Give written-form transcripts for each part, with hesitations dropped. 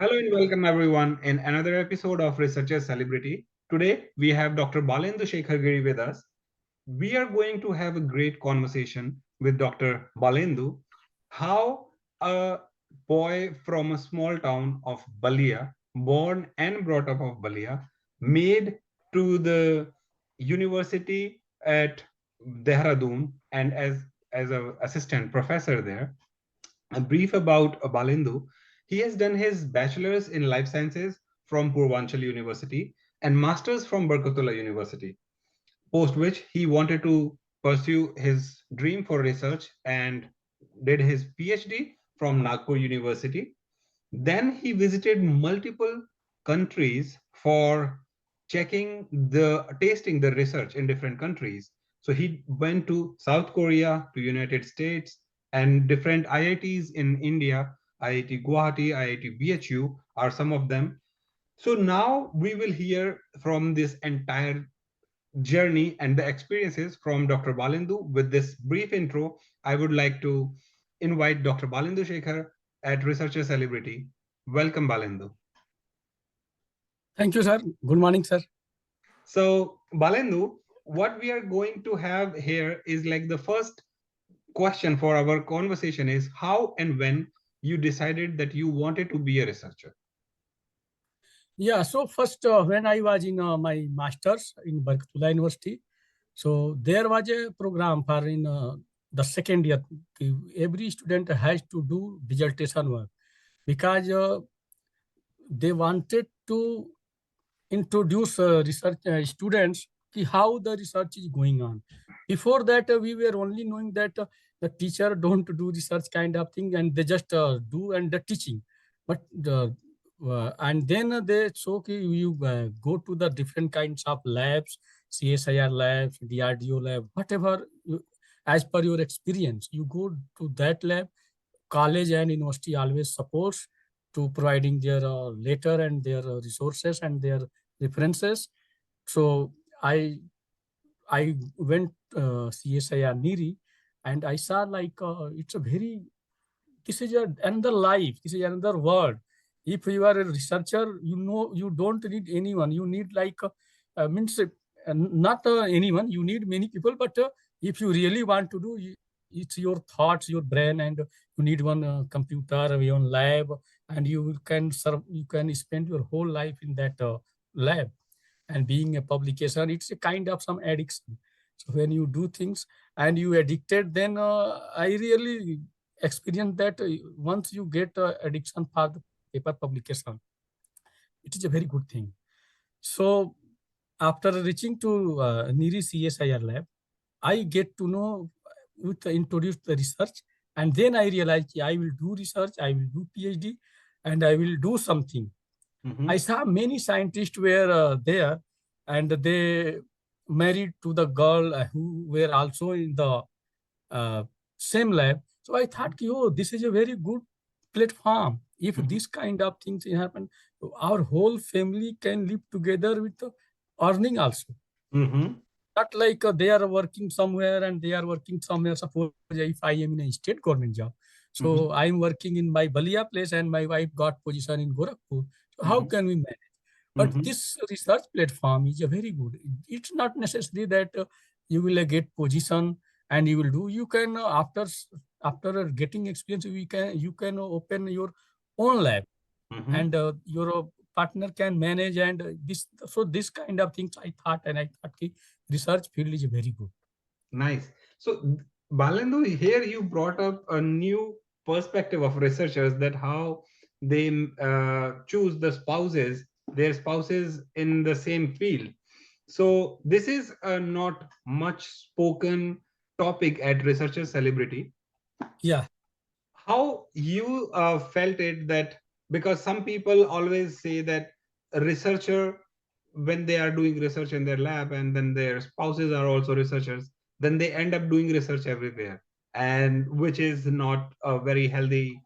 Hello and welcome everyone in another episode of Researcher Celebrity. Today we have Dr. Balendu Shekhar Giri with us. We are going to have a great conversation with Dr. Balendu, how a boy from a small town of Balia, born and brought up of Balia, made to the university at Dehradun and as an assistant professor there. A brief about Balendu. He has done his bachelor's in life sciences from Purvanchal University and master's from Barkatullah University, post which he wanted to pursue his dream for research and did his PhD from Nagpur University. Then he visited multiple countries for tasting the research in different countries. So he went to South Korea, to United States, and different IITs in India. IIT Guwahati, IIT BHU are some of them. So now we will hear from this entire journey and the experiences from Dr. Balendu. With this brief intro, I would like to invite Dr. Balendu Shekhar at Researcher Celebrity. Welcome, Balendu. Thank you, sir. Good morning, sir. So, Balendu, what we are going to have here is like the first question for our conversation is how and when you decided that you wanted to be a researcher. Yeah, so first, when I was in my master's in Barkatullah University, so there was a program for in the second year. Every student has to do dissertation work because they wanted to introduce research students ki how the research is going on. Before that, we were only knowing that the teacher don't do research kind of thing and they just do and the teaching. But and then they so you go to the different kinds of labs, CSIR labs, DRDO lab, whatever as per your experience, you go to that lab. College and university always supports to providing their letter and their resources and their references. So I went CSIR Niri and I saw like it's a very this is another life. This is another world. If you are a researcher, you know you don't need anyone. You need like means not anyone. You need many people, but if you really want to do, it's your thoughts, your brain, and you need one computer, one lab, and you can serve. You can spend your whole life in that lab. And being a publication, it's a kind of some addiction. So when you do things and you addicted, then I really experienced that once you get addiction for the paper publication, it is a very good thing. So after reaching to Niri CSIR lab, I get to know with introduced the research, and then I realized I will do research, I will do PhD, and I will do something. I saw many scientists were there, and they married to the girl who were also in the uh, same lab. So I thought, oh, this is a very good platform. If this kind of things happen, our whole family can live together with earning also. Not like they are working somewhere and they are working somewhere. Suppose if I am in a state government job, so I am working in my Balia place and my wife got position in Gorakhpur. So how can we manage? But this research platform is a very good. It's not necessary that you will get position and you will do. You can after getting experience, you can open your own lab and your partner can manage and this. So this kind of things I thought, and I thought research field is very good. Nice. So, Balendu, here you brought up a new perspective of researchers that how they choose their spouses in the same field. So, this is a not much spoken topic at Researcher Celebrity. Yeah. How you felt it that because some people always say that a researcher, when they are doing research in their lab and then their spouses are also researchers, then they end up doing research everywhere, and which is not a very healthy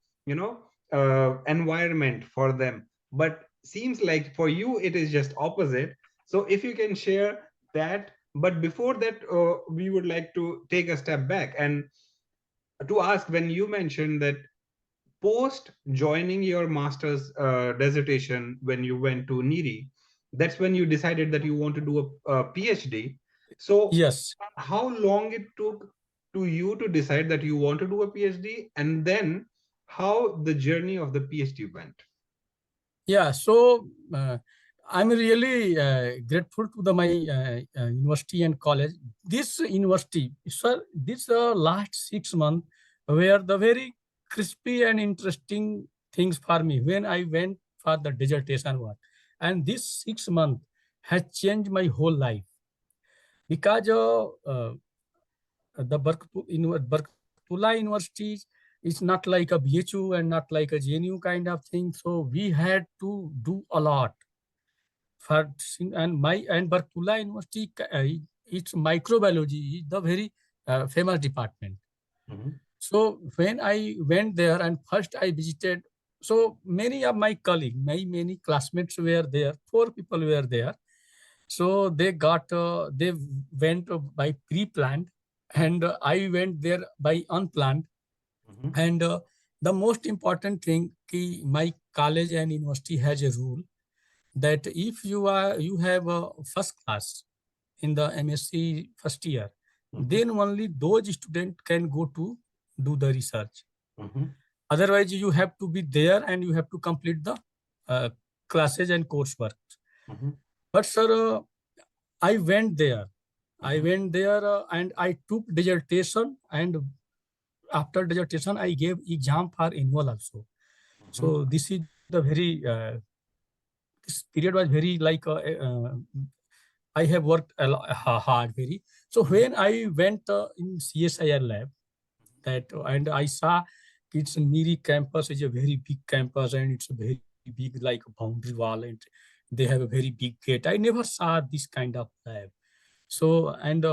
environment for them. But seems like for you it is just opposite. So if you can share that. But before that, we would like to take a step back and to ask, when you mentioned that post joining your master's dissertation, when you went to NIRI, that's when you decided that you want to do a PhD. So Yes. how long it took to you to decide that you want to do a PhD, and then how the journey of the PhD went? Yeah, so I'm really grateful to my university and college. This university, sir, this last 6 months were the very crispy and interesting things for me when I went for the dissertation work. And this 6 months has changed my whole life because the Barkatullah University is not like a BHU and not like a JNU kind of thing. So we had to do a lot for and Barkatullah University. It's microbiology, the very famous department. Mhm. So when I went there and first I visited, so many of my colleagues, my many classmates were there. 4 people were there. So they went by pre-planned, and I went there by unplanned. Mhm. And the most important thing, my college and university has a rule that if you have a first class in the MSc first year, Mhm. then only those students can go to do the research. Mhm. Otherwise, you have to be there and you have to complete the uh, classes and coursework. Mhm. But sir, I went there. I Mhm. went there and I took dissertation, and after dissertation I gave exam for annual also. Mhm. So this is the very this period was very like I have worked a lot, hard very. So Mhm. when I went in CSIR lab, that and I saw it's Niri campus is a very big campus and it's a very big like boundary wall, and they have a very big gate. I never saw this kind of lab. So and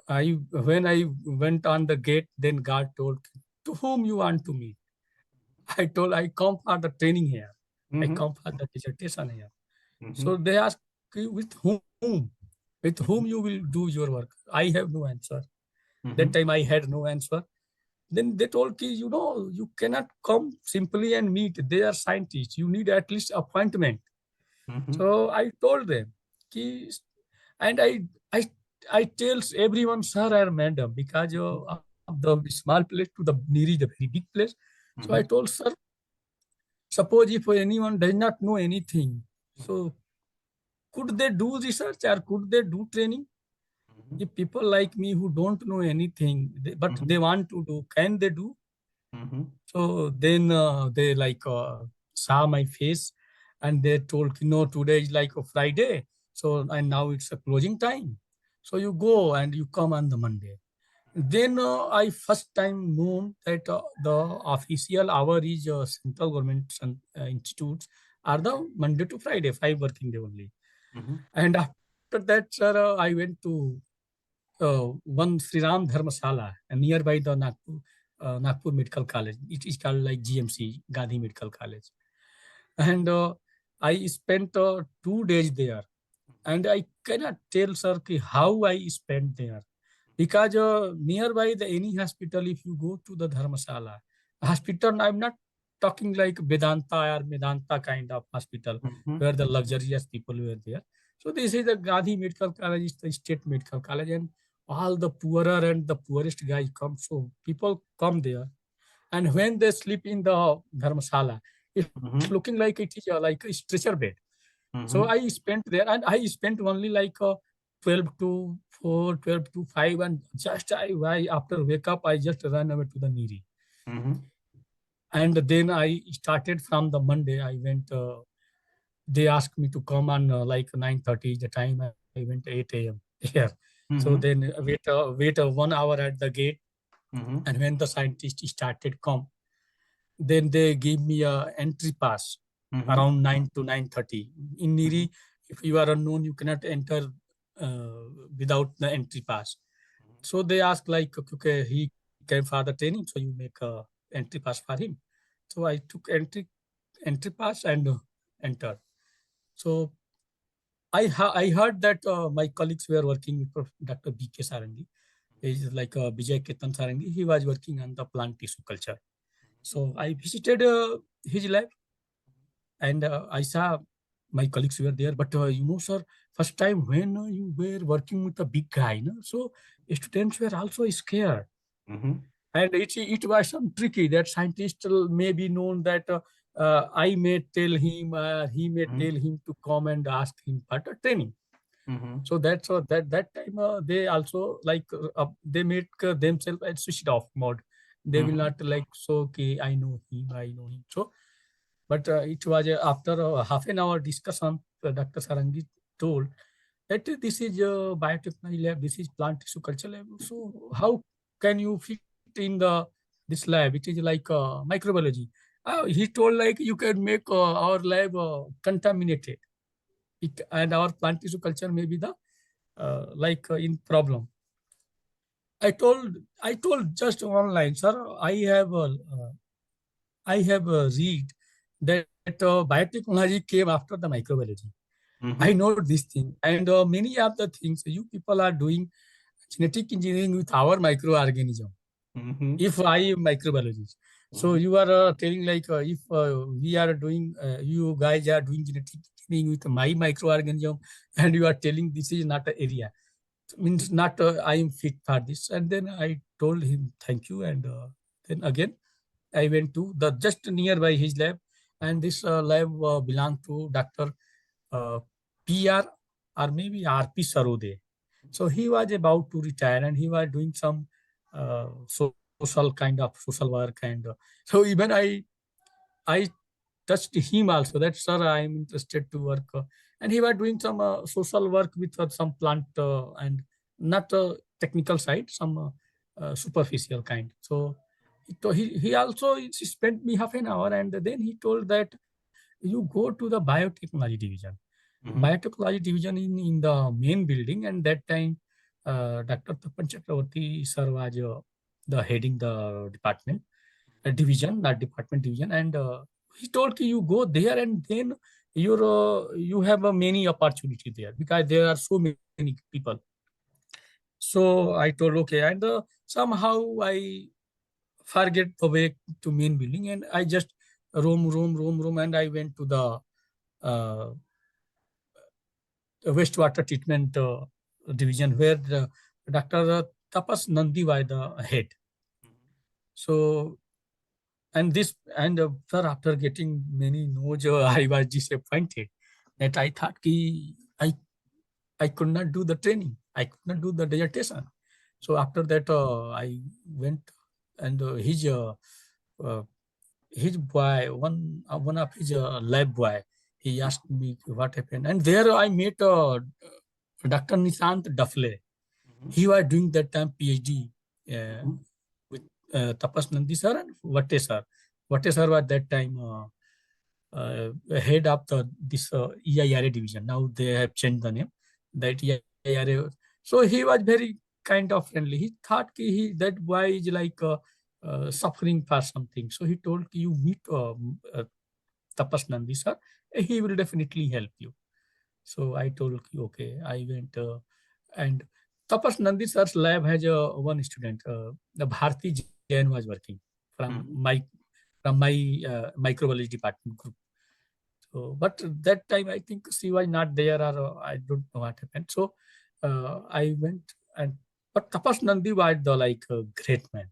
I when I went on the gate, then God told, "To whom you want to meet?" I told, "I come for the training here. I Mhm. come for the dissertation here." So Mhm. they asked, "With whom? With whom you Mhm. will do your work?" I have no answer. That Mhm. time I had no answer. Then they told, you cannot come simply and meet. They are scientists. You need at least appointment." Mhm. So I told them, "Ki," and I, I tells everyone, sir or madam, because of the small place to the Niri, the very big place. So I Mhm. told, sir, suppose if anyone does not know anything, so could they do research or could they do training? Mhm. If people like me who don't know anything, but they Mhm. want to do, can they do? Mhm. So then they like saw my face and they told, no, today is like a Friday. So, and now it's a closing time. So you go and you come on the Monday. Then I first time known that the official hour is central government institutes are the Monday to Friday, 5 working day only. Mhm. And after that, sir, I went to one Sri Ram Dharmasala nearby the Nagpur Medical College. It is called like GMC, Gandhi Medical College. And I spent 2 days there. And I cannot tell, sir, how I spent there. Because nearby the any hospital, if you go to the Dharmasala, hospital, I'm not talking like Vedanta or Medanta kind of hospital Mhm. where the luxurious people were there. So this is the Gandhi Medical College, is the state medical college, and all the poorer and the poorest guys come. So people come there, and when they sleep in the Dharmasala, it's looking Mhm. like it is like a stretcher bed. So I Mhm. spent there, and I spent only like 12 to 4, 12 to 5, and just I after wake up, I just ran away to the Niri. Mhm. And then I started from the Monday. I went, they asked me to come on like 9:30 the time. I went 8 a.m. here. So then Mhm. wait 1 hour at the gate. Mhm. And when the scientists started come, then they gave me a entry pass Mhm. around 9 to 9:30. In Mhm. Niri, if you are unknown, you cannot enter without the entry pass. So they asked like, okay, he came for the training, so you make a entry pass for him. So I took entry pass and entered. So I heard that my colleagues were working with Dr. B.K. Sarangi. He is like Vijay Ketan Sarangi. He was working on the plant tissue culture. So I visited his lab, and I saw my colleagues were there. But sir, first time when you were working with a big guy, no? So students were also scared. Mm-hmm. And it was some tricky that scientists may be known that I may tell him, he may Mm-hmm. tell him to come and ask him for the training. Mm-hmm. So that's that time they also like they make themselves at switched off mode. They will Mm-hmm. not like, so okay, I know him. So but it was after half an hour discussion, Dr. Sarangi told that this is biotechnology lab, this is plant tissue culture lab. So how can you fit in this lab? It is like microbiology. He told like you can make our lab contaminated, and our plant tissue culture may be the in problem. I told just one line, sir. I have read that biotechnology came after the microbiology. I Mm-hmm. know this thing, and many of the things you people are doing genetic engineering with our microorganism. Mm-hmm. If I am microbiologist, so Mm-hmm. you are telling like if we are doing, you guys are doing genetic engineering with my microorganism, and you are telling this is not an area, means not I am fit for this. And then I told him thank you, and then again I went to the just nearby his lab, and this lab belonged to Dr. Uh, PR or maybe RP Sarode. So he was about to retire, and he was doing some social kind of social work, and so even I touched him also that, sir, I am interested to work, and he was doing some social work with some plant and not technical side, some superficial kind. So he also spent me half an hour, and then he told that you go to the biotechnology division. Mm-hmm. Biotechnology division in the main building, and that time Dr. Tapan Chakravarti sir was the heading the department, division, not department, division. And he told you go there, and then you have a many opportunity there because there are so many people. So I told okay, and somehow I forget the way to main building, and I just roam, and I went to the uh, wastewater treatment division where Dr. Tapas Nandi was the head. So and this and sir, after getting many no's, I was disappointed that I thought I could not do the training, I could not do the dissertation. So after that I went, and uh, his boy, one of his lab boy, he asked me what happened, and there I met Dr. Nishant Dafle. Mm-hmm. He was doing that time PhD Mm-hmm. with Tapas Nandi sir and Vatte sir. Vatte sir was that time head of this EIRA division. Now they have changed the name. That EIRA. So he was very kind of friendly. He thought that boy is like suffering for something. So he told you meet Tapas Nandi sir. He will definitely help you. So I told okay. I went and Tapas Nandi sir's lab has one student. The Bharti Jain was working from Mm-hmm. my microbiology department group. So, but that time I think she was not there, or I don't know what happened. So I went, and but Tapas Nandi was the like great man.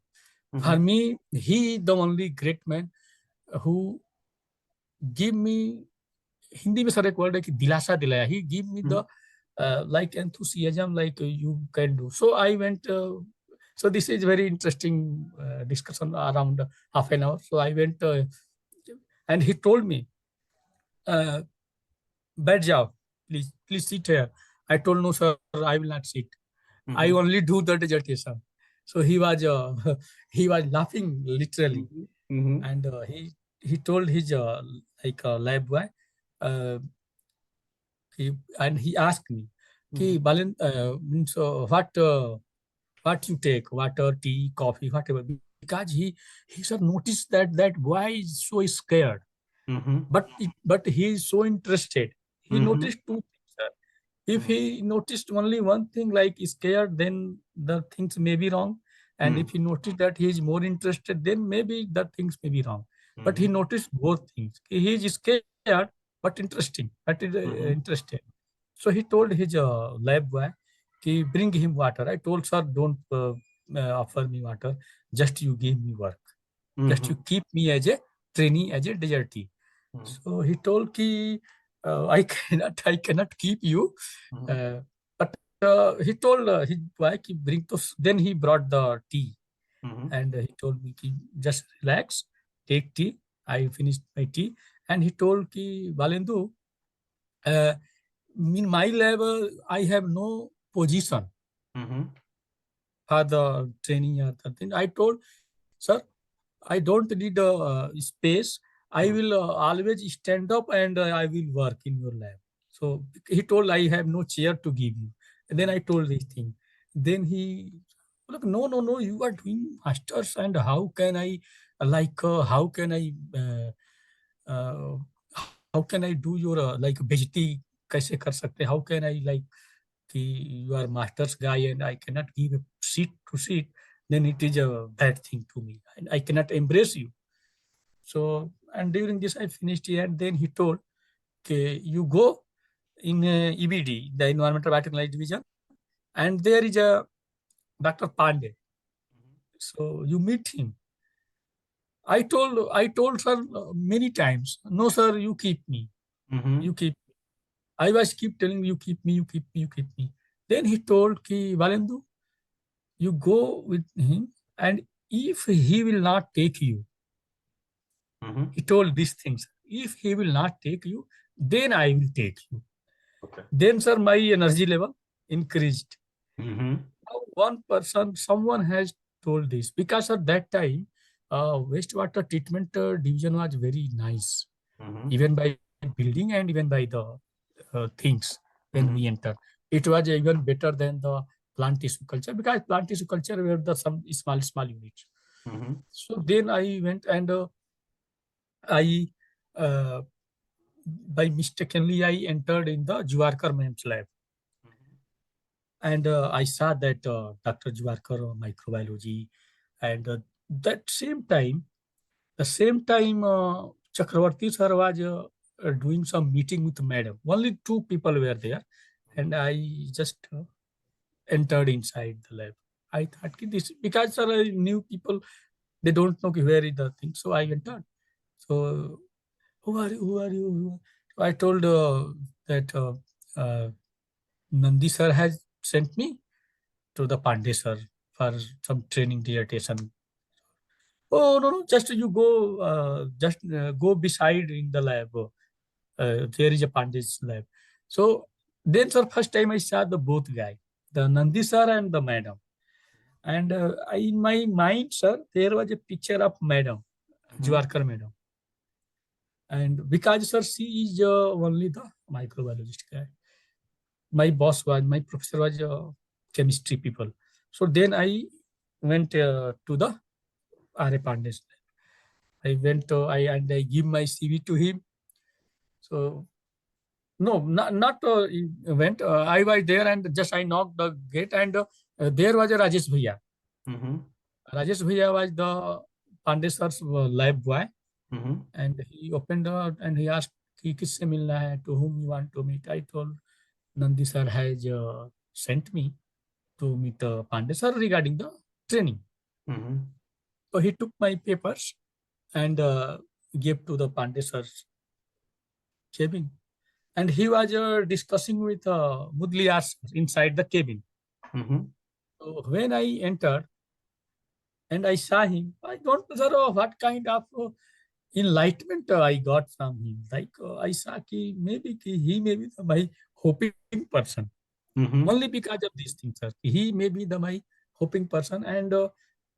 For Mm-hmm. me, he the only great man who give me Hindi में sir एक word है कि दिलासा दिलाया. He give me the like enthusiasm, like you can do. So I went. So this is very interesting discussion around half an hour. So I went, and he told me, uh, "बैठ जाओ, please sit here." I told no, sir, I will not sit. I Mm-hmm. only do the dissertation. So he was he was laughing literally, Mm-hmm. and he told his like lab boy. Uh, and he asked me, Mm-hmm. "Ki Balen, means what you take, water, tea, coffee, whatever." Because he sir noticed that boy is so scared, Mm-hmm. but he is so interested. He Mm-hmm. noticed two things, sir. If he noticed only one thing like scared, then the things may be wrong. And if he noticed that he is more interested, then maybe the things may be wrong. But he noticed both things. He is scared, but interesting. But interested. So he told his lab boy, bring him water. I told, sir, don't offer me water. Just you give me work. Just you keep me as a trainee, as a desertee. So he told, I cannot keep you. But he told his boy, bring to. Then he brought the tea. And he told me, just relax, take tea. I finished my tea. And he told, Balendu, in my level, I have no position for the training or the thing. I told, sir, I don't need a space. I will always stand up and I will work in your lab. So he told, I have no chair to give you. And then I told this thing. Then he, look, no, you are doing masters, and how can I, how can I do your like बेइज्जती कैसे कर सकते? How can I like you are master's guy and I cannot give a seat to seat? Then it is a bad thing to me, and I cannot embrace you. So, and during this I finished here, and then he told, okay, you go in EBD, the Environmental Biotechnology Division, and there is a Dr. Pandey. So you meet him. I told sir many times, no sir, you keep me. You keep me. I was keep telling you keep me, you keep me, you keep me. Then he told Balendu, you go with him, and if he will not take you, he told these things. If he will not take you, then I will take you. Okay. Then sir, my energy level increased. Now someone has told this, because at that time, wastewater treatment division was very nice, even by building and even by the things when we entered. It was even better than the plant tissue culture, because plant tissue culture were the some small units. So then I went and I by mistakenly I entered in the Juvarkar ma'am's lab. And I saw that Dr. Juvarkar microbiology, and that same time, Chakravarti sir was doing some meeting with madam. Only two people were there, and I just entered inside the lab. I thought this, because sir, I knew people, they don't know where is the thing, so I entered. So who are you? Who are you? So I told that Nandi sir has sent me to the Pandey sir for some training dissertation. Oh no, just you go, go beside in the lab. There is a Pandey's lab. So then, sir, first time I saw the both guy, the Nandi sir and the madam. And in my mind, sir, there was a picture of madam, Juvarkar madam. And because, sir, she is only the microbiologist guy. My professor was chemistry people. So then I went to the R.A. Pandey's lab. I went I give my CV to him. So no, not went. I was there and just I knocked the gate, and there was a Rajesh Bhaiya. Rajesh Bhaiya was the Pandey sir's lab boy, and he opened and he asked, "Kisse milna hai? To whom you want to meet?" I told, Nandi sir has sent me to meet Pandey sir regarding the training. So he took my papers and gave to the Pandey sir's cabin. And he was discussing with Mudliar inside the cabin. So when I entered and I saw him, I don't know what kind of enlightenment I got from him. Like I saw maybe he may be my hoping person. Only because of these things, sir. He may be my hoping person. And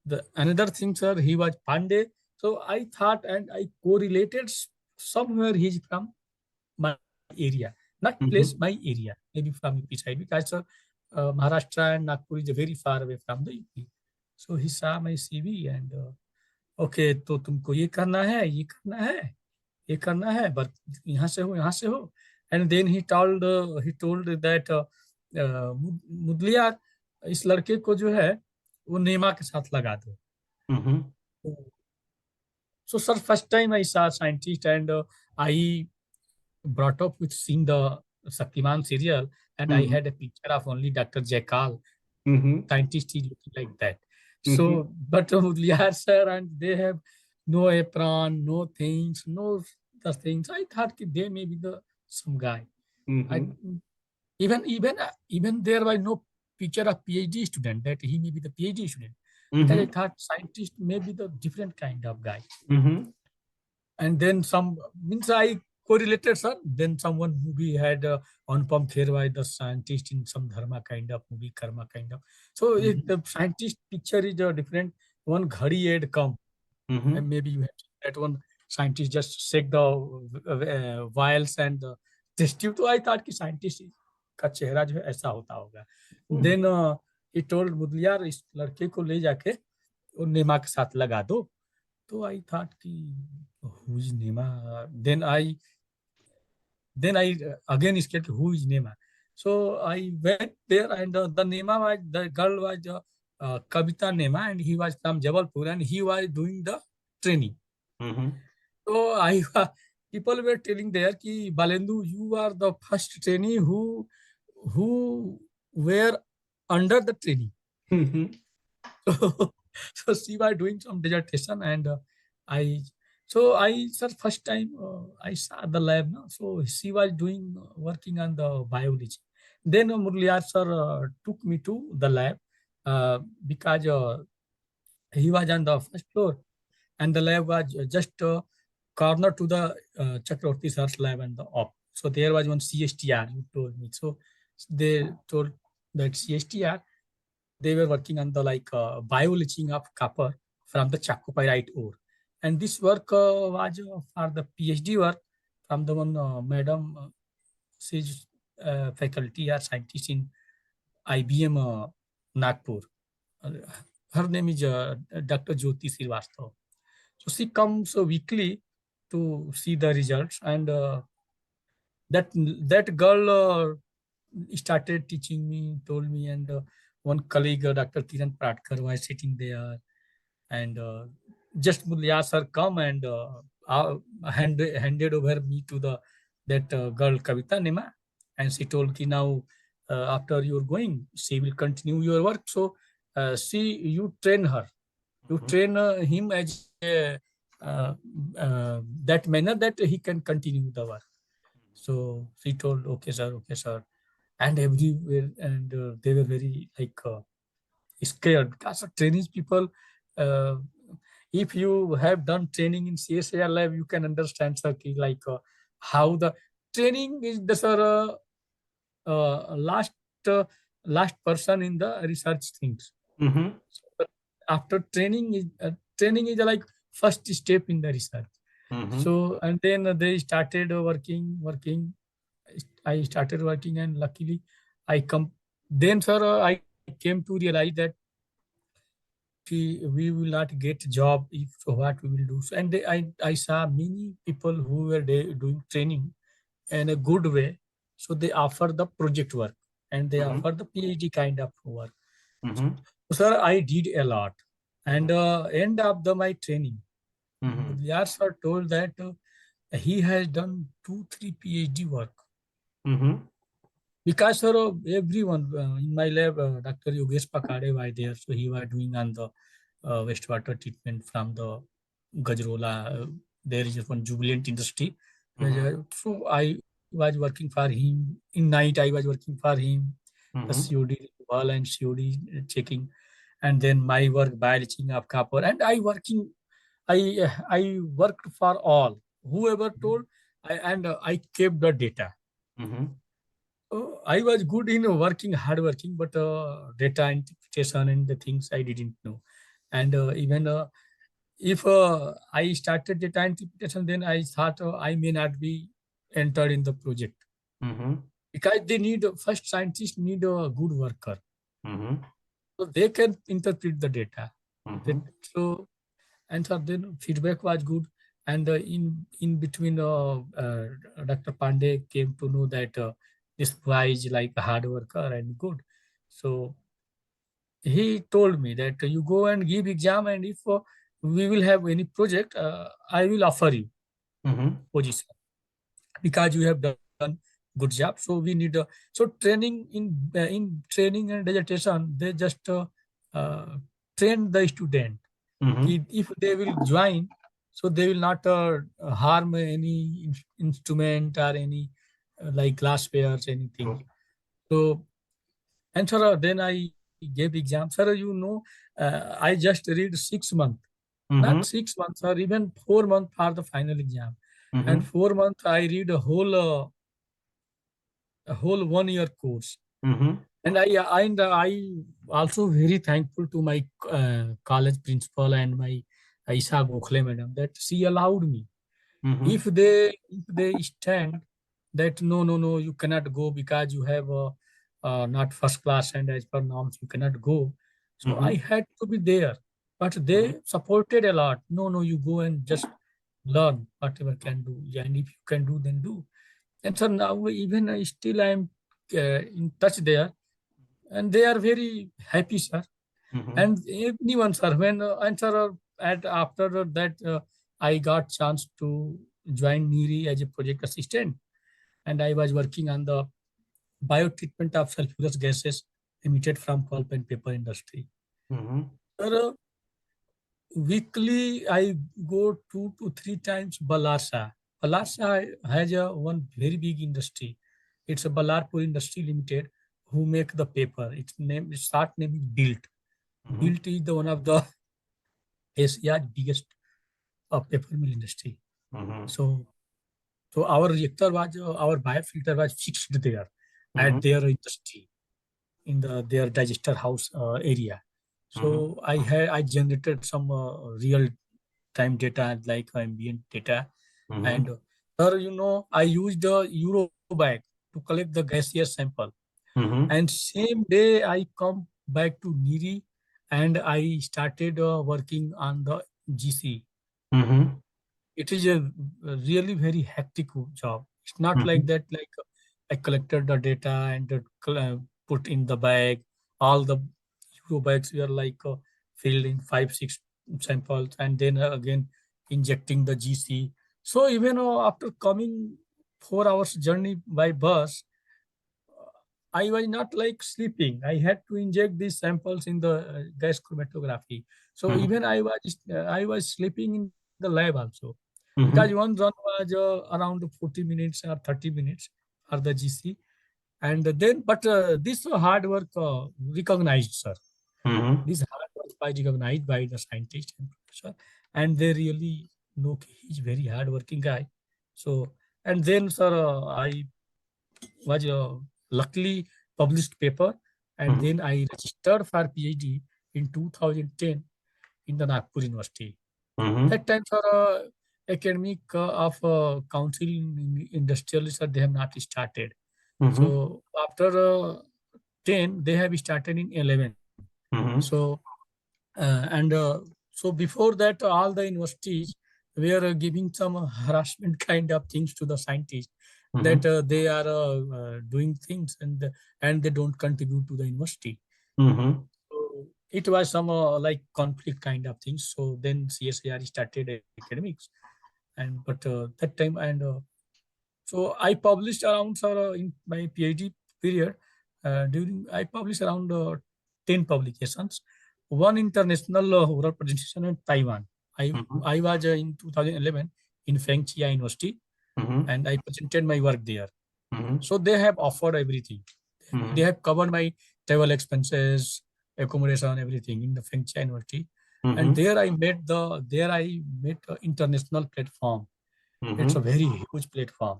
the another thing, sir, he was Pandey. So I thought and I correlated somewhere he's from my area, not place, my area, maybe from UP side, because Maharashtra and Nagpur is very far away from the UP. So he saw my CV and okay, तो तुमको ये करना है, ये करना है, ये करना है, but यहाँ से हो. And then he told that Mudliar, इस लड़के को जो है वो नेमा के साथ लगा दो. Mm-hmm. So, sir, first time I saw scientist, and I brought up with seeing the Shaktiman serial, and I Mm-hmm. had a picture of only Dr. Jekyll. Mm-hmm. Scientist is looking like that. Mm-hmm. So, but Mudliar sir, and they have no apron, no things, no the things. I thought ki they may be the some guy. I Mm-hmm. even there was no picture of PhD student that he may be the PhD student, because I Mm-hmm. thought scientist may be the different kind of guy. Mm-hmm. And then some means I correlated, sir. Then someone movie had Anupam Kherwai, the scientist in some dharma kind of movie, karma kind of. So if the scientist picture is different, one ghadi had come, Mm-hmm. and maybe you have seen that one scientist just shake the vials and test tube. तो I thought कि scientist का चेहरा जो है ऐसा होता होगा. Then he told Mudaliar इस लड़के को ले जाके और नेमा के साथ लगा दो. So I thought कि who is Nema? Then I again scared who is Nema. So I went there, and the Nema was, the girl was Kavita Nema, and he was from Jabalpur, and he was doing the training. Mm-hmm. So people were telling there कि Balendu, you are the first trainee who were under the training. Mm-hmm. So she was doing some dissertation, and I so I sir first time I saw the lab. No? So she was doing working on the biology. Then Murliyar sir took me to the lab because he was on the first floor, and the lab was just corner to the Chakravarti sir's lab and the op. So there was one CSTR. You told me. So they told that CSTR, they were working on the like bioleaching of copper from the chalcopyrite ore. And this work was for the PhD work from the one madam, she's faculty or scientist in IBM Nagpur. Uh, Her name is Dr. Jyoti Srivastava. So she comes weekly to see the results, and that girl started teaching me, told me, and one colleague, Dr. Kiran Pratkar, was sitting there, and just Mulya sir come and handed over me to the that girl Kavita Nema, and she told ki now after you're going, she will continue your work. So you train her, you train him as that manner that he can continue the work. So she told, okay, sir, and everywhere, and they were very like scared because of trainees people. Uh, if you have done training in CSIR lab, you can understand, sir, like how the training is the sir last uh, last person in the research things. Mm-hmm. So after training is like first step in the research. Mm-hmm. So and then they started working. I started working, and luckily I come. Then, sir, I came to realize that we will not get job if so what we will do. So, and I saw many people who were doing training in a good way. So they offer the project work, and they Mm-hmm. offer the PhD kind of work. Mm-hmm. So, sir, I did a lot, and end of my training, Mm-hmm. Mudliar sir told that he has done 2-3 PhD work. Mm-hmm. Because sir, everyone in my lab, Dr. Yogesh Pakade was there, so he was doing on the wastewater treatment from the Gajrola. There is one jubilant industry. So I was working for him. In night, I was working for him. The Mm-hmm. COD wall and COD checking, and then my work bioleaching of copper. And I worked for all. Whoever told, I kept the data. Mm-hmm. I was good in working, hard working, but data interpretation and the things I didn't know. And even if I started data interpretation, then I thought I may not be entered in the project, Mm-hmm. because they need first scientists need a good worker, Mm-hmm. so they can interpret the data. Mm-hmm. So and so then feedback was good, and in between Dr. Pandey came to know that this guy is like a hard worker and good. So he told me that you go and give exam, and if we will have any project, I will offer you position because you have done good job. So we need so training in training and dissertation. They just uh, train the student. If they will join, so they will not harm any instrument or any like glasswares, anything. So, and sir, then I gave exam. Sir, I just read 6 months, not 6 months, or even 4 months for the final exam. And 4 months, I read a whole 1 year course. And I also very thankful to my college principal and my Isa Gokhale madam that she allowed me. If they stand that no, you cannot go because you have not first class and as per norms you cannot go. So I had to be there, but they supported a lot. No, you go and just learn whatever can do. Yeah, and if you can do, then do. And so now even still I am in touch there, and they are very happy, sir. And anyone, sir, when and sir, at after that, I got chance to join NIRI as a project assistant, and I was working on the biotreatment of sulfurous gases emitted from pulp and paper industry. Sir, weekly I go 2 to 3 times Balarsa. Balarsa has one very big industry. It's a Balarpur Industry Limited who make the paper. Its start name is Built. Built is the one of the Asia's biggest paper mill industry. So, so our reactor was our biofilter was fixed there at their industry in their digester house area. So I generated some real time data like ambient data, and sir, I used the Euro bag to collect the gaseous sample. And same day I come back to NIRI and I started working on the GC. It is a really very hectic job. It's not like that, like I collected the data and put in the bag. All the Euro bags were like filled in 5, 6 samples and then again injecting the GC. So even after coming 4 hours journey by bus, I was not like sleeping. I had to inject these samples in the gas chromatography. So even I was sleeping in the lab also, because one run was around 40 minutes or 30 minutes for the GC, and then but this hard work recognized, sir. This hard work by recognized by the scientist and professor, and they really know he's very hard working guy. So and then, sir, I was luckily published paper, and then I registered for PhD in 2010 in the Nagpur University. That time, sir, academic of council in industrialists, they have not started. So after 10, they have started in 11. So and so before that, all the universities were giving some harassment kind of things to the scientists, that they are doing things and they don't contribute to the university. So it was some like conflict kind of things. So then CSIR started academics, and but that time and so I published around, sir, in my PhD period. During I published around 10 publications, one international oral presentation in Taiwan. I was in 2011 in Fengchia University, and I presented my work there. So they have offered everything. They have covered my travel expenses, accommodation, everything in the Fengchia University. And there I met an international platform. It's a very huge platform.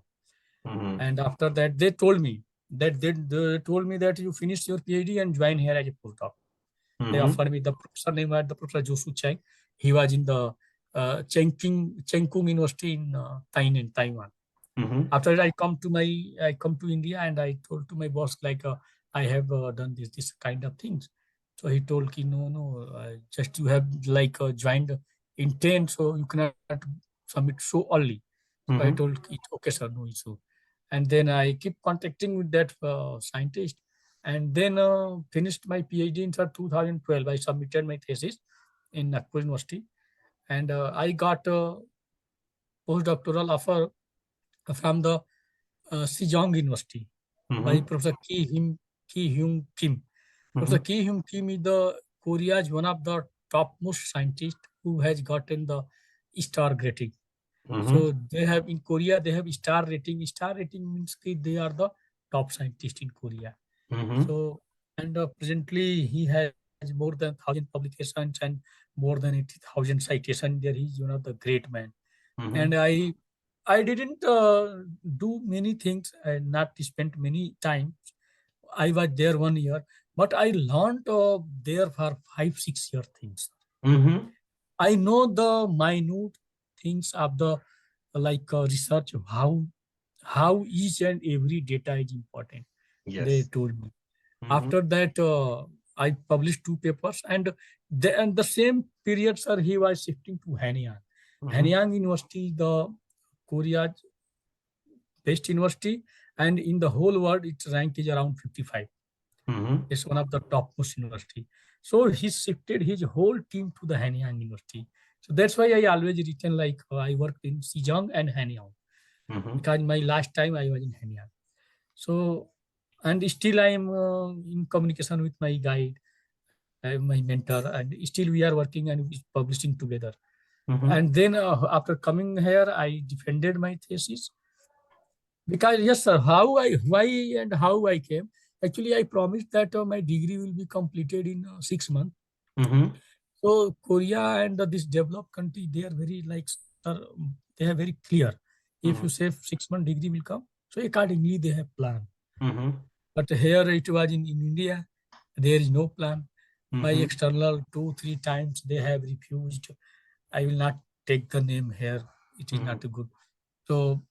And after that, they told me that you finish your PhD and join here as a postdoc. They offered me, the professor name was the Professor Josu Chang. He was in the Chengkung University in Taiwan. After I come to India, and I told to my boss like I have done this kind of things. So he told ki no, just you have like joined in 10, so you cannot submit so early. So I told it okay, sir, no issue. And then I keep contacting with that scientist, And then finished my PhD in 2012. I submitted my thesis in Nagpur University, and I got a postdoctoral offer from the Sejong University by Professor Ki Hyung Kim. Professor Ki Hyung Kim is the Korea's one of the topmost scientists who has gotten the star rating. So they have in Korea, they have star rating. Star rating means that they are the top scientist in Korea. So, and presently he has more than 1,000 publications and more than 80,000 citations. There he is one of the great man. And I didn't do many things and not spent many time. I was there 1 year, but I learned there for 5 6 year things. I know the minute things of the like research how each and every data is important. They Yes. told me. After that, I published 2 papers, and the same period, sir, he was shifting to Hanyang. Hanyang University, the Korea's best university, and in the whole world, its rank is around 55. It's one of the topmost university. So he shifted his whole team to the Hanyang University. So that's why I always written like I worked in Sejong and Hanyang, because my last time I was in Hanyang. So, and still I am in communication with my guide, my mentor, and still we are working and publishing together. And then after coming here, I defended my thesis. Because yes, sir, why and how I came. Actually, I promised that my degree will be completed in 6 months. So Korea and this developed country, they are very like, sir, they are very clear. If you say 6 month degree will come, so accordingly they have plan. But here it was in India, there is no plan. My external 2 3 times they have refused. I will not take the name here. It is not good. So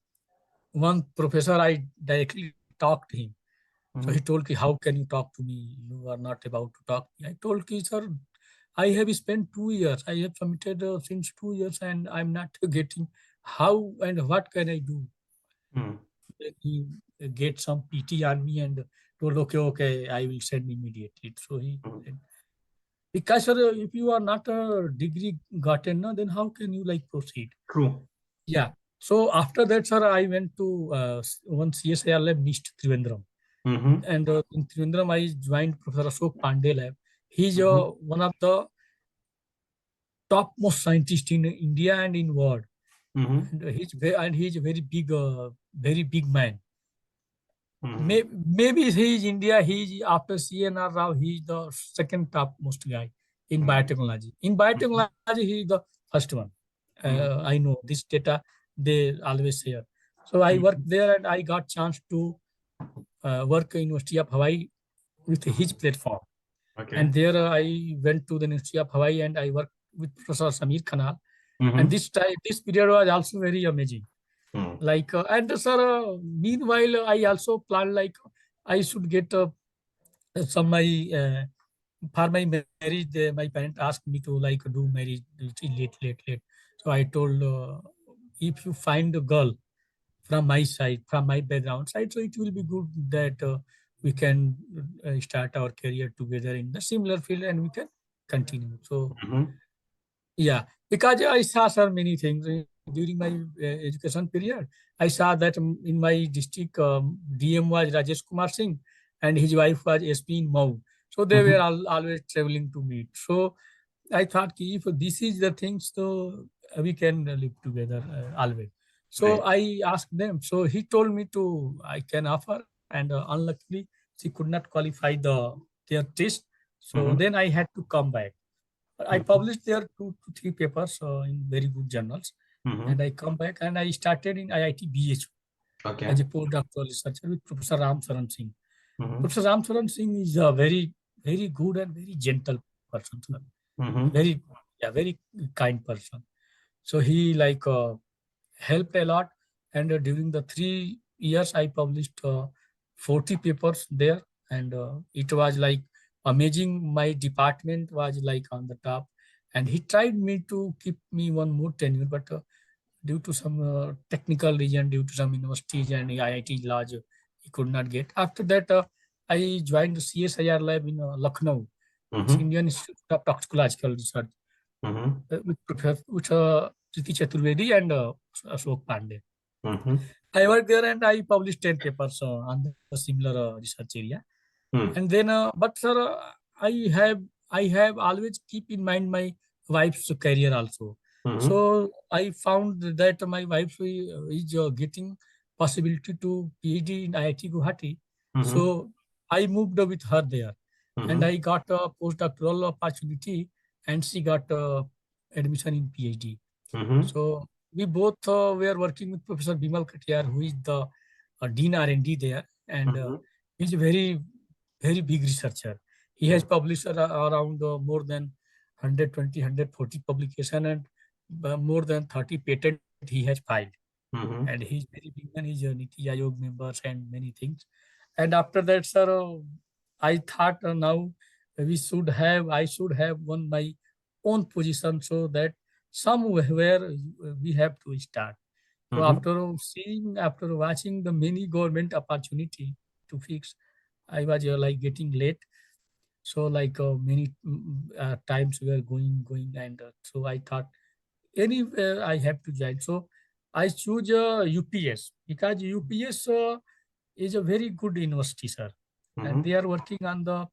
one professor, I directly talked to him. So he told me, how can you talk to me? You are not about to talk. I told him, sir, I have spent 2 years. I have submitted since 2 years and I'm not getting how and what can I do? He get some PT on me and told, okay, I will send immediately. So he said, because sir, if you are not a degree gotten, no, then how can you like proceed? True. Yeah. So after that, sir, I went to one CSIR lab, NIST Trivandrum. And in Trivandrum, I joined Professor Ashok Pandey lab. He's one of the topmost scientists in India and in world. And he's a very big man. Maybe he is India. He's after CNR Rao. He's the second topmost guy in biotechnology. In biotechnology, he is the first one. I know this data they always share. So I worked there and I got chance to work in University of Hawaii with his platform. Okay. And there I went to the University of Hawaii and I worked with Professor Samir Khanal. And this period was also very amazing. Like and sir, meanwhile I also planned like I should get some my for my marriage. My parents asked me to like do marriage late. So I told if you find a girl from my side, from my background side, so it will be good that we can start our career together in the similar field and we can continue. So yeah, because I saw so many things during my education period. I saw that in my district, DM was Rajesh Kumar Singh and his wife was SP in Mau. So they were always traveling to meet. So I thought if this is the thing, so we can live together always. So I asked them. So he told me to I can offer, and unluckily she could not qualify their test. So then I had to come back. I published there 2 to 3 papers in very good journals, and I come back and I started in IIT BHU as a postdoctoral researcher with Professor Ram Saran Singh. Professor Ram Saran Singh is a very good and very gentle person, sir. Very kind person. So he like helped a lot, and during the 3 years I published 40 papers there, and it was like amazing. My department was like on the top, and he tried me to keep me one more tenure, but due to some technical reason, due to some universities and IIT large, he could not get. After that, I joined the CSIR lab in Lucknow. It's Mm-hmm. Indian Institute of Toxicological Research Mm-hmm. with Priti Chaturvedi and Ashok Pandey. Mm-hmm. I worked there and I published 10 papers on the similar research area. And then, but sir, I have always keep in mind my wife's career also. Mm-hmm. So I found that my wife is getting possibility to PhD in IIT Guwahati. Mm-hmm. So I moved with her there, and Mm-hmm. I got a postdoctoral opportunity, and she got admission in PhD. Mm-hmm. So we both were working with Professor Bimal Katiyar, who is the Dean R&D there, and Mm-hmm. he's a very, very big researcher. He Yeah. has published around more than 120, 140 publication and more than 30 patent he has filed. And Mm-hmm. he's very big man. He's a Niti Aayog members and many things. And after that, sir, I thought now I should have one my own position so that somewhere we have to start. So Mm-hmm. after watching the many government opportunity to fix, I was like getting late. So like many times we are going, and so I thought anywhere I have to join. So I choose UPS because UPS is a very good university, sir, and Mm-hmm. they are working on the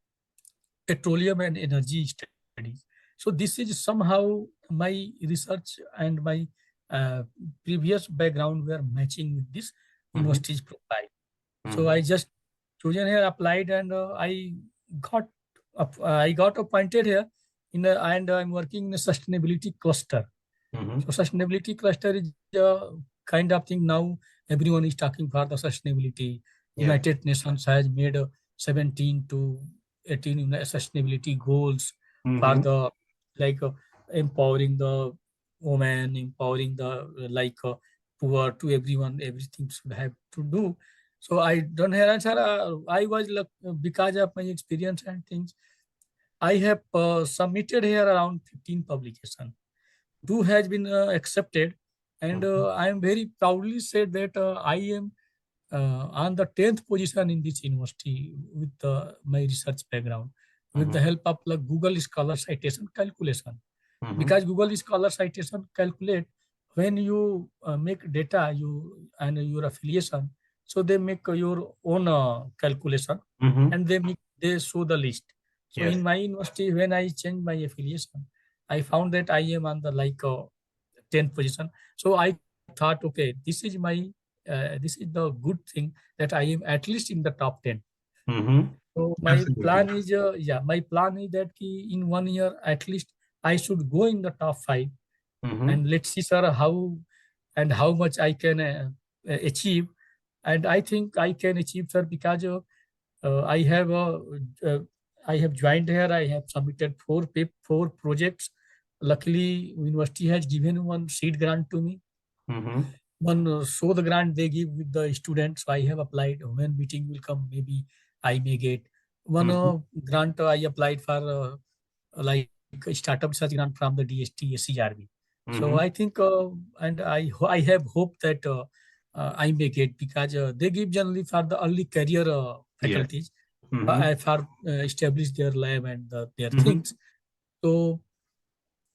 petroleum and energy studies. So this is somehow my research and my uh, previous background were matching with this Mm-hmm. university's profile. So Mm-hmm. I just chosen here, applied, and got I got appointed here and I'm working in a sustainability cluster. Mm-hmm. So sustainability cluster is a kind of thing now. Everyone is talking for the sustainability. Yes. United Nations has made 17 to 18 sustainability goals for Mm-hmm. the like empowering the woman, empowering the poor to everyone. Everything should have to do. So I don't have answer. I was like because of my experience and things. I have submitted here around 15 publications. Two has been accepted, and Mm-hmm. I am very proudly said that I am on the 10th position in this university with my research background, with the Mm-hmm. help of like Google Scholar citation calculation. Mm-hmm. Because Google Scholar citation calculate when you make data you and your affiliation, so they make your own calculation, Mm-hmm. and they show the list. So Yes. in my university, when I changed my affiliation, I found that I am on the 10th position. So I thought, okay, this is the good thing that I am at least in the top 10. Mm-hmm. So my Absolutely. plan is, my plan is that in 1 year at least I should go in the top 5, Mm-hmm. and let's see, sir, how much I can achieve. And I think I can achieve, sir, because uh, I have uh, uh, I have joined here. I have submitted four projects. Luckily, university has given one seed grant to me. Mm-hmm. One so the grant they give with the students. So I have applied. When meeting will come, maybe I may get one Mm-hmm. grant. I applied for like a startup research grant from the DST CRB. So I Mm-hmm. think and I have hope that I may get, because they give generally for the early career Yes. faculties Mm-hmm. for establish their lab and their Mm-hmm. things. So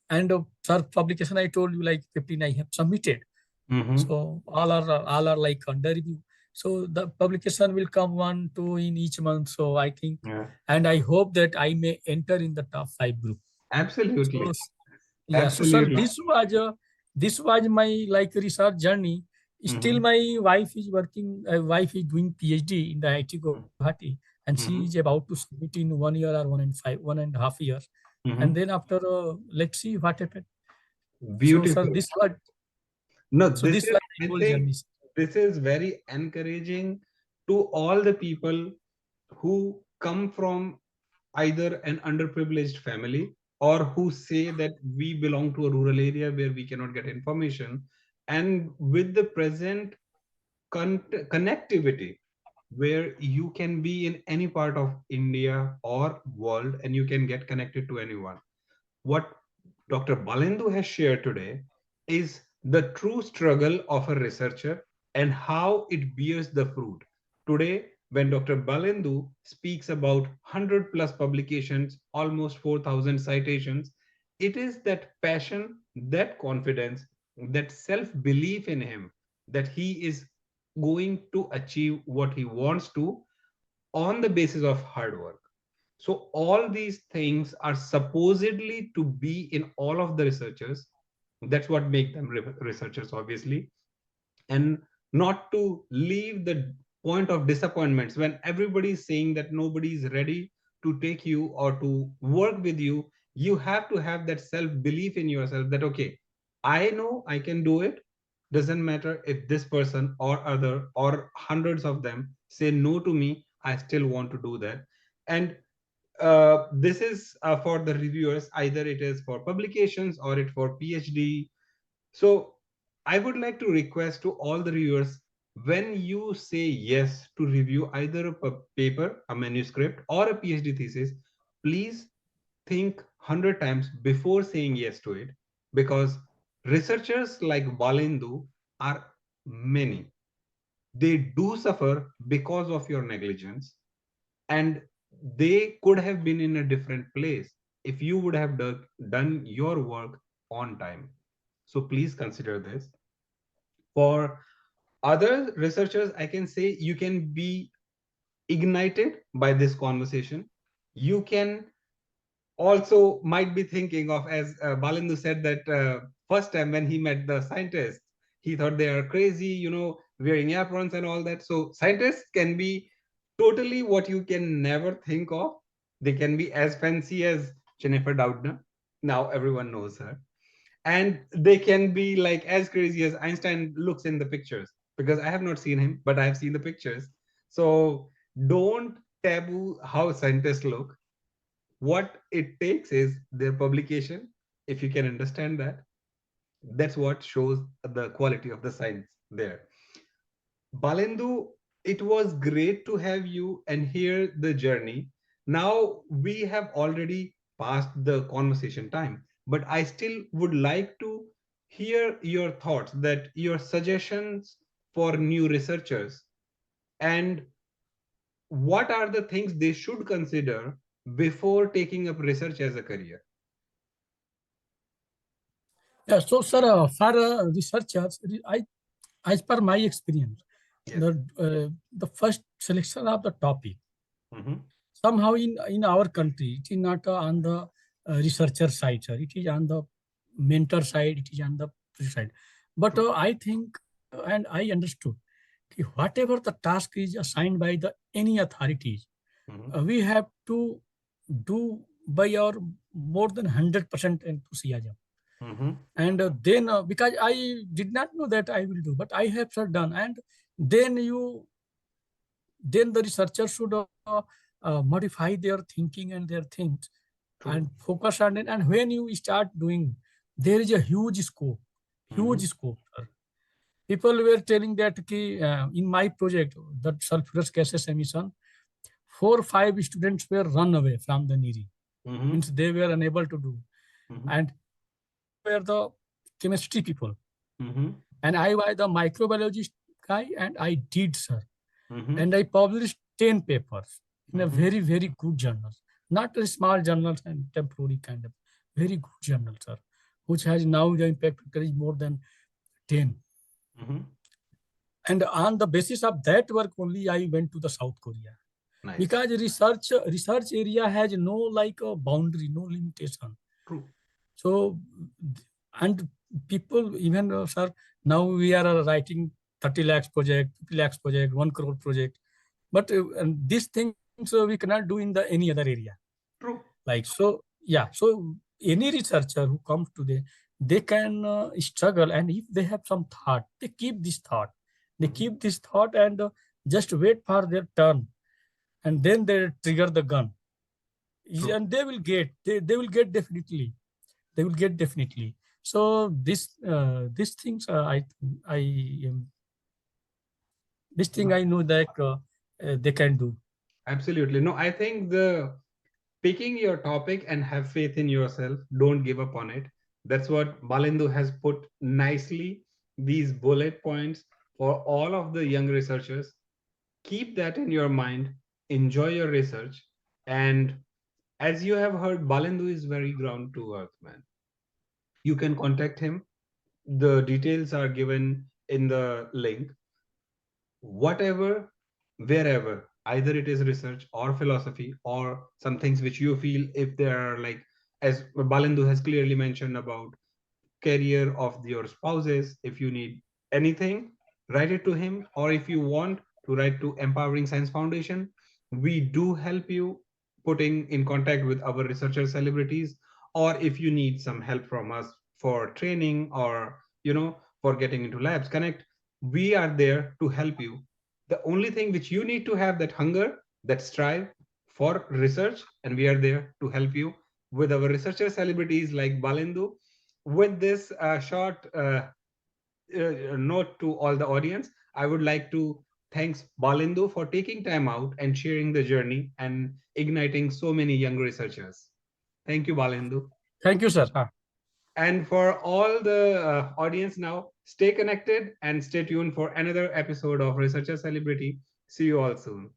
and sir, publication I told you like 15 I have submitted. Mm-hmm. So all are like under review. So the publication will come 1, 2 in each month. So I think, Yeah. and I hope that I may enter in the top 5 group. Absolutely. So yeah, so sir, Absolutely. this was my like research journey. Still, Mm-hmm. my wife is doing PhD in the IIT Guwahati, and she is Mm-hmm. about to submit in 1 year or 1.5 years. And Mm-hmm. then after, let's see what happens. So, sir, Beautiful. this was No, so this this is, was my I whole think, journey. this is very encouraging to all the people who come from either an underprivileged family or who say that we belong to a rural area where we cannot get information. And with the present connectivity, where you can be in any part of India or world and you can get connected to anyone. What Dr. Balendu has shared today is the true struggle of a researcher and how it bears the fruit. Today, when Dr. Balendu speaks about 100 plus publications, almost 4,000 citations, it is that passion, that confidence, that self belief in him that he is going to achieve what he wants to on the basis of hard work. So, all these things are supposedly to be in all of the researchers. That's what make them researchers, obviously, and not to leave the point of disappointments when everybody is saying that nobody is ready to take you or to work with you. You have to have that self belief in yourself that okay, I know I can do it. Doesn't matter if this person or other or hundreds of them say no to me, I still want to do that. And this is for the reviewers, either it is for publications or it for PhD. So I would like to request to all the reviewers, when you say yes to review either a paper, a manuscript, or a PhD thesis, please think 100 times before saying yes to it, because researchers like Balendu are many. They do suffer because of your negligence, and they could have been in a different place if you would have done your work on time. So please consider this. For other researchers, I can say you can be ignited by this conversation. You can also might be thinking of, as Balendu said, that first time when he met the scientists, he thought they are crazy, wearing aprons and all that. So scientists can be totally what you can never think of. They can be as fancy as Jennifer Doudna. Now everyone knows her. And they can be like as crazy as Einstein looks in the pictures, because I have not seen him, but I have seen the pictures. So don't taboo how scientists look. What it takes is their publication. If you can understand that, that's what shows the quality of the science there. Balendu, it was great to have you and hear the journey. Now we have already passed the conversation time, but I still would like to hear your thoughts, that your suggestions for new researchers, and what are the things they should consider before taking up research as a career. Yeah, so sir, for researchers, as per my experience, Yes. the first selection of the topic, Mhm. somehow in our country, it is not on the researcher side, sir. It is on the mentor side, it is on the side. But True. I think and I understood whatever the task is assigned by the any authorities, Mhm. we have to do by our more than 100% enthusiasm. Mhm. And then because I did not know that I will do, but I have sir done. And then then the researcher should modify their thinking and their things True. and focus on it. And when you start doing, there is a huge scope, huge Mhm. scope, sir. People were telling that in my project, that sulfurous gases emission, 4 or 5 students were run away from the NIRI, Mhm. means they were unable to do. Mhm. And they were the chemistry people, Mhm. and I was the microbiologist guy, and I did, sir. Mhm. And I published 10 papers in a Mhm. very, very good journals, not a small journals and temporary kind of, very good journals, sir, which has now the impact factor is more than 10. Mhm. And on the basis of that work only, I went to the South Korea, Nice. because research area has no like a boundary, no limitation. True. So, and people even, sir, now we are writing 30 lakhs project, 50 lakhs project, 1 crore project. But and these things we cannot do in the any other area. True. Like, so, yeah. So any researcher who comes to they can struggle. And if they have some thought, they keep this thought. They Mhm. keep this thought and just wait for their turn. And then they trigger the gun. True. And they will get definitely, they will get definitely. So these things I um, this thing No, I know that they can do. absolutely. No, I think the picking your topic and have faith in yourself, don't give up on it. That's what Balindu has put nicely, these bullet points for all of the young researchers. keep that in your mind, enjoy your research, and as you have heard, Balendu is very ground to earth, man. You can contact him. The details are given in the link. Whatever, wherever, either it is research or philosophy or some things which you feel, if there are like, as Balendu has clearly mentioned about career of your spouses, if you need anything, write it to him. Or if you want to write to Empowering Science Foundation, we do help you putting in contact with our researcher celebrities. Or if you need some help from us for training, or for getting into labs, connect, we are there to help you. The only thing which you need to have, that hunger, that strive for research, and we are there to help you with our researcher celebrities like Balendu. With this short note to all the audience, I would like to thanks Balendu for taking time out and sharing the journey and igniting so many young researchers. Thank you, Balendu. Thank you, sir. And for all the audience now, stay connected and stay tuned for another episode of Researcher Celebrity. See you all soon.